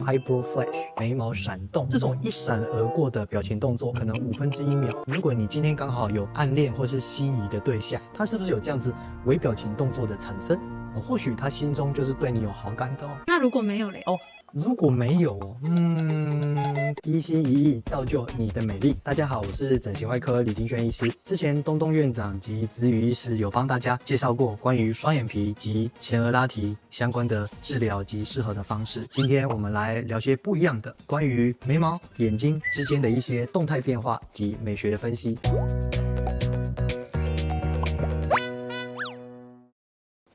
eyebrow flash 眉毛闪动，这种一闪而过的表情动作，可能1/5秒。如果你今天刚好有暗恋或是心仪的对象，他是不是有这样子微表情动作的产生？或许他心中就是对你有好感的哦。那如果没有嘞？如果没有一心一意造就你的美丽。大家好，我是整形外科李金轩医师。之前东东院长及子宇医师有帮大家介绍过关于双眼皮及前额拉提相关的治疗及适合的方式。今天我们来聊些不一样的，关于眉毛、眼睛之间的一些动态变化及美学的分析。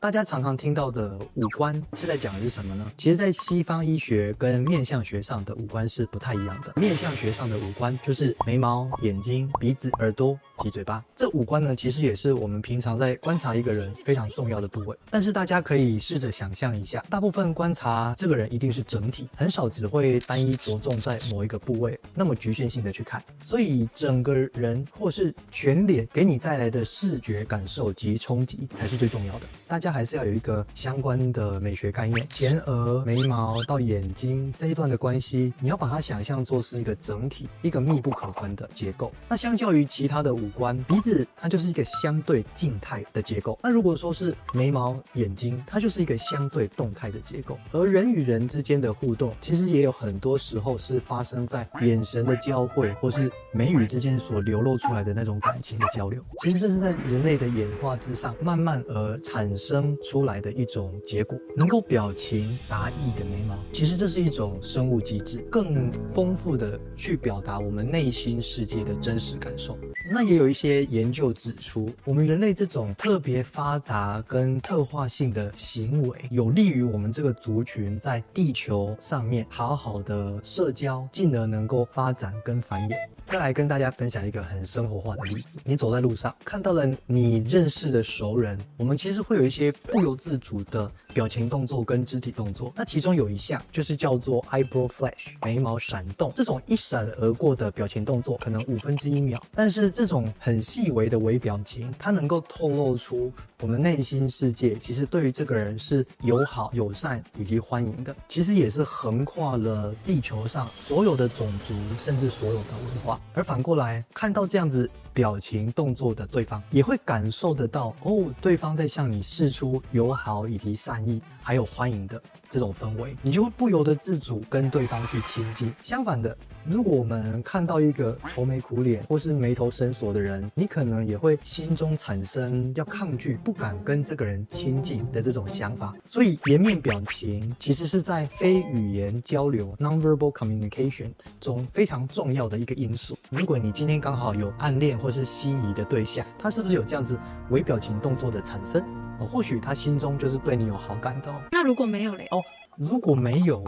大家常常听到的五官是在讲的是什么呢？其实在西方医学跟面相学上的五官是不太一样的。面相学上的五官就是眉毛、眼睛、鼻子、耳朵及嘴巴。这五官呢，其实也是我们平常在观察一个人非常重要的部位。但是大家可以试着想象一下，大部分观察这个人一定是整体，很少只会单一着重在某一个部位，那么局限性的去看。所以整个人或是全脸给你带来的视觉感受及冲击才是最重要的。大家还是要有一个相关的美学概念，前额、眉毛到眼睛这一段的关系，你要把它想象作是一个整体，一个密不可分的结构。那相较于其他的五官，鼻子它就是一个相对静态的结构。那如果说是眉毛、眼睛，它就是一个相对动态的结构。而人与人之间的互动，其实也有很多时候是发生在眼神的交汇，或是眉宇之间所流露出来的那种感情的交流。其实这是在人类的演化之上，慢慢而产生出来的一种结果。能够表情达意的眉毛，其实这是一种生物机制，更丰富的去表达我们内心世界的真实感受。那也有一些研究指出，我们人类这种特别发达跟特化性的行为，有利于我们这个族群在地球上面好好的社交，进而能够发展跟繁衍。再来跟大家分享一个很生活化的例子，你走在路上看到了你认识的熟人，我们其实会有一些不由自主的表情动作跟肢体动作。那其中有一项就是叫做 eyebrow flash 眉毛闪动，这种一闪而过的表情动作可能1/5秒，但是这种很细微的微表情，它能够透露出我们内心世界其实对于这个人是友好、友善以及欢迎的。其实也是横跨了地球上所有的种族，甚至所有的文化。而反过来看到这样子表情动作的对方，也会感受得到对方在向你释出友好以及善意还有欢迎的这种氛围，你就会不由得自主跟对方去亲近。相反的，如果我们看到一个愁眉苦脸或是眉头深锁的人，你可能也会心中产生要抗拒、不敢跟这个人亲近的这种想法。所以颜面表情其实是在非语言交流 （nonverbal communication） 中非常重要的一个因素。如果你今天刚好有暗恋或是心仪的对象，他是不是有这样子微表情动作的产生？或许他心中就是对你有好感的哦。那如果没有嘞？如果没有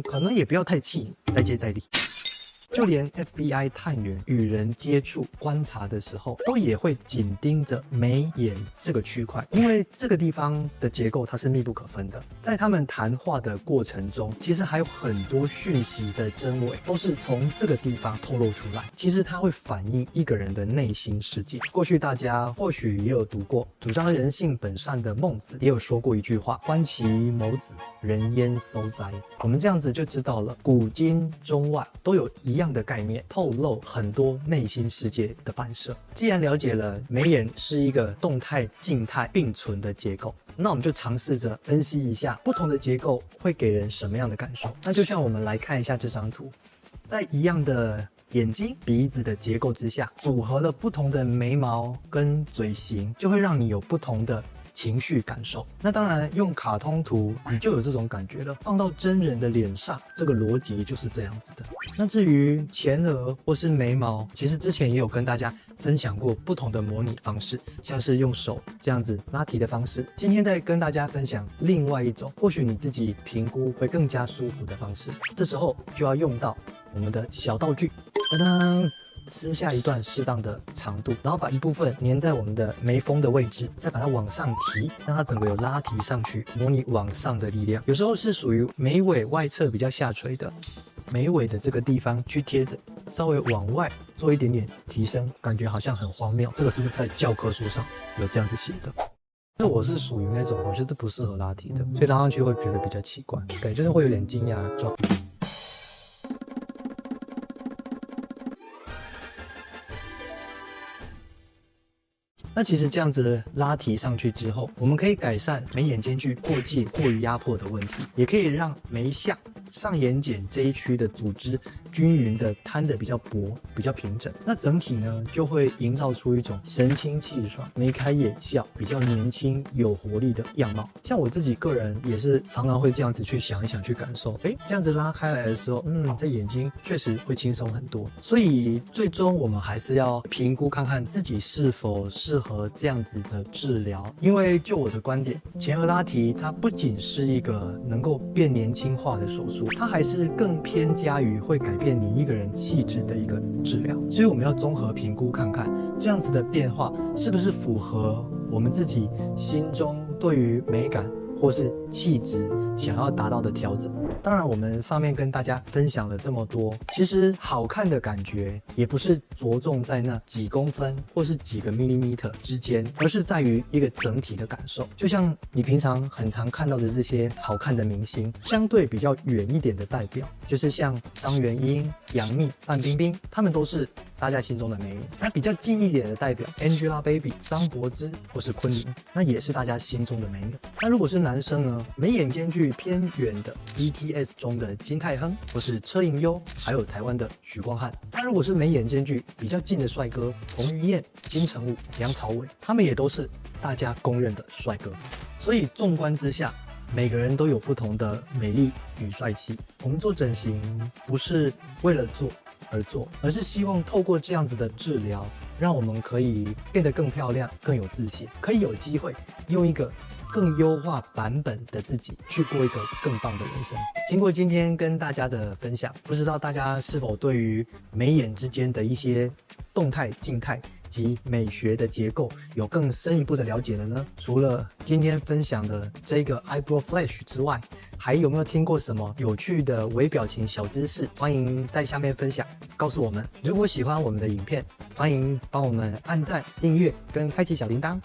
可能也不要太气，再接再厉。就连 FBI 探员与人接触观察的时候，都也会紧盯着眉眼这个区块，因为这个地方的结构它是密不可分的。在他们谈话的过程中，其实还有很多讯息的真伪都是从这个地方透露出来。其实它会反映一个人的内心世界。过去大家或许也有读过主张人性本善的孟子，也有说过一句话：观其眸子，人焉搜哉。我们这样子就知道了，古今中外都有一样的概念，透露很多内心世界的反射。既然了解了眉眼是一个动态、静态并存的结构，那我们就尝试着分析一下不同的结构会给人什么样的感受。那就像我们来看一下这张图，在一样的眼睛、鼻子的结构之下，组合了不同的眉毛跟嘴型，就会让你有不同的情绪感受。那当然用卡通图你就有这种感觉了，放到真人的脸上，这个逻辑就是这样子的。那至于前额或是眉毛，其实之前也有跟大家分享过不同的模拟方式，像是用手这样子拉提的方式。今天再跟大家分享另外一种或许你自己评估会更加舒服的方式。这时候就要用到我们的小道具，噔噔，撕下一段适当的长度，然后把一部分粘在我们的眉峰的位置，再把它往上提，让它整个有拉提上去，模拟往上的力量。有时候是属于眉尾外侧比较下垂的，眉尾的这个地方去贴着，稍微往外做一点点提升，感觉好像很荒谬。这个是不是在教科书上有这样子写的？这我是属于那种我觉得不适合拉提的，所以拉上去会觉得比较奇怪，对，就是会有点惊讶状。那其实这样子拉提上去之后，我们可以改善眉眼间距过界、过于压迫的问题，也可以让眉下上眼睑这一区的组织均匀的摊得比较薄、比较平整。那整体呢，就会营造出一种神清气爽、眉开眼笑、比较年轻有活力的样貌。像我自己个人也是常常会这样子去想一想、去感受，这样子拉开来的时候，这眼睛确实会轻松很多。所以最终我们还是要评估看看自己是否适合这样子的治疗。因为就我的观点，前额拉提它不仅是一个能够变年轻化的手术，它还是更偏加于会改变你一个人气质的一个治疗。所以我们要综合评估看看，这样子的变化是不是符合我们自己心中对于美感或是气质想要达到的调整。当然我们上面跟大家分享了这么多，其实好看的感觉也不是着重在那几公分或是几个 millimeter 之间，而是在于一个整体的感受。就像你平常很常看到的这些好看的明星，相对比较远一点的代表就是像张元英、杨幂、范冰冰，他们都是大家心中的美女。那比较近一点的代表 Angelababy、张柏芝或是昆凌，那也是大家心中的美女。那如果是男生呢，眉眼间距偏远的 BTS 中的金泰亨或是车银优，还有台湾的许光汉。那如果是眉眼间距比较近的帅哥，彭于晏、金城武、梁朝伟，他们也都是大家公认的帅哥。所以纵观之下，每个人都有不同的美丽与帅气。我们做整形不是为了做而做，而是希望透过这样子的治疗，让我们可以变得更漂亮、更有自信，可以有机会用一个更优化版本的自己去过一个更棒的人生。经过今天跟大家的分享，不知道大家是否对于眉眼之间的一些动态、静态及美学的结构有更深一步的了解了呢？除了今天分享的这个 Eyebrow Flash 之外，还有没有听过什么有趣的微表情小知识？欢迎在下面分享，告诉我们。如果喜欢我们的影片，欢迎帮我们按赞、订阅跟开启小铃铛。